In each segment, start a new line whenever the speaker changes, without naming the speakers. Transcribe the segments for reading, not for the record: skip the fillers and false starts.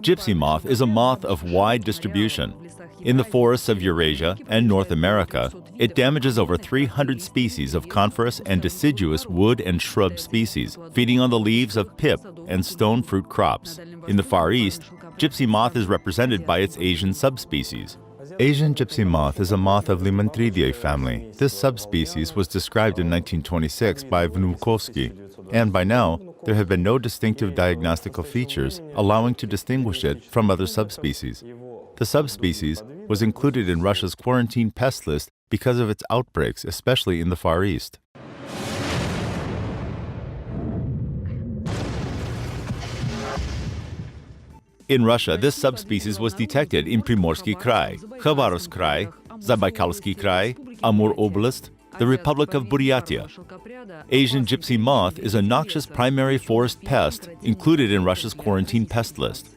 Gypsy moth is a moth of wide distribution. In the forests of Eurasia and North America, it damages over 300 species of coniferous and deciduous wood and shrub species, feeding on the leaves of pip and stone fruit crops. In the Far East, gypsy moth is represented by its Asian subspecies. Asian gypsy moth is a moth of Lymantria family. This subspecies was described in 1926 by Vnukovskij, and by now, there have been no distinctive diagnostical features allowing to distinguish it from other subspecies. The subspecies was included in Russia's quarantine pest list because of its outbreaks, especially in the Far East. In Russia, this subspecies was detected in Primorsky Krai, Khabarovsk Krai, Zabaikalsky Krai, Amur Oblast, the Republic of Buryatia. Asian gypsy moth is a noxious primary forest pest included in Russia's quarantine pest list.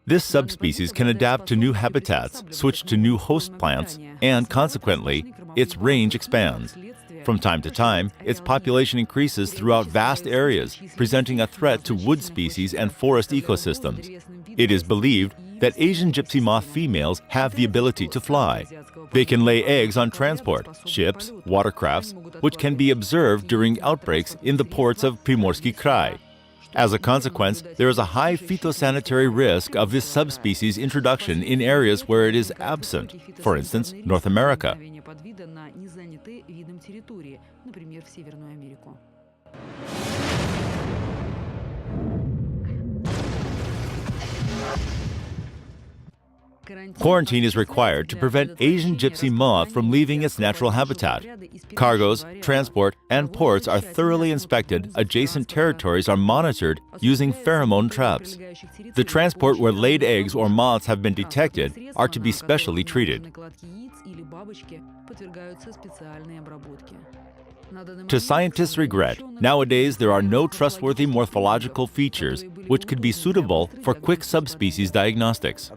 This subspecies can adapt to new habitats, switch to new host plants, and consequently, its range expands. From time to time, its population increases throughout vast areas, presenting a threat to wood species and forest ecosystems. It is believed that Asian gypsy moth females have the ability to fly. They can lay eggs on transport, ships, watercrafts, which can be observed during outbreaks in the ports of Primorsky Krai. As a consequence, there is a high phytosanitary risk of this subspecies introduction in areas where it is absent, for instance, North America. Quarantine is required to prevent Asian gypsy moth from leaving its natural habitat. Cargoes, transport, and ports are thoroughly inspected. Adjacent territories are monitored using pheromone traps. The transport where laid eggs or moths have been detected are to be specially treated. To scientists' regret, nowadays there are no trustworthy morphological features which could be suitable for quick subspecies diagnostics.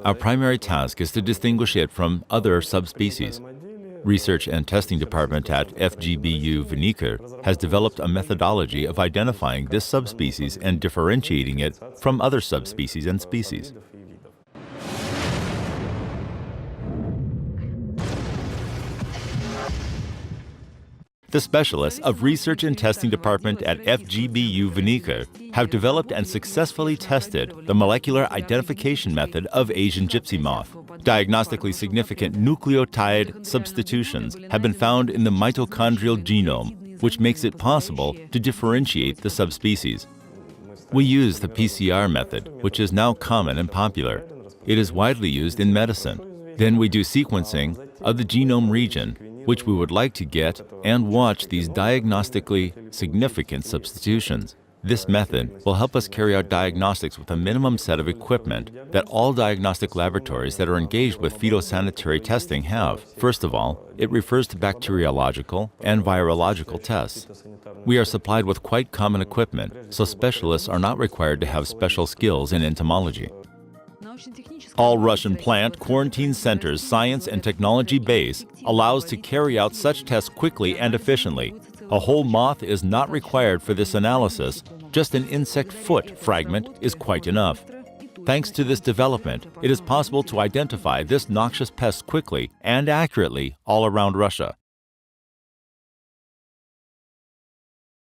Our primary task is to distinguish it from other subspecies. Research and Testing Department at FGBU Vnukovskij has developed a methodology of identifying this subspecies and differentiating it from other subspecies and species. The specialists of Research and Testing Department at FGBU Vnukovskij have developed and successfully tested the molecular identification method of Asian gypsy moth. Diagnostically significant nucleotide substitutions have been found in the mitochondrial genome, which makes it possible to differentiate the subspecies. We use the PCR method, which is now common and popular. It is widely used in medicine. Then we do sequencing of the genome region, which we would like to get, and watch these diagnostically significant substitutions. This method will help us carry out diagnostics with a minimum set of equipment that all diagnostic laboratories that are engaged with phytosanitary testing have. First of all, it refers to bacteriological and virological tests. We are supplied with quite common equipment, so specialists are not required to have special skills in entomology. All Russian plant quarantine centers' science and technology base allows to carry out such tests quickly and efficiently. A whole moth is not required for this analysis. Just an insect foot fragment is quite enough. Thanks to this development, it is possible to identify this noxious pest quickly and accurately all around Russia.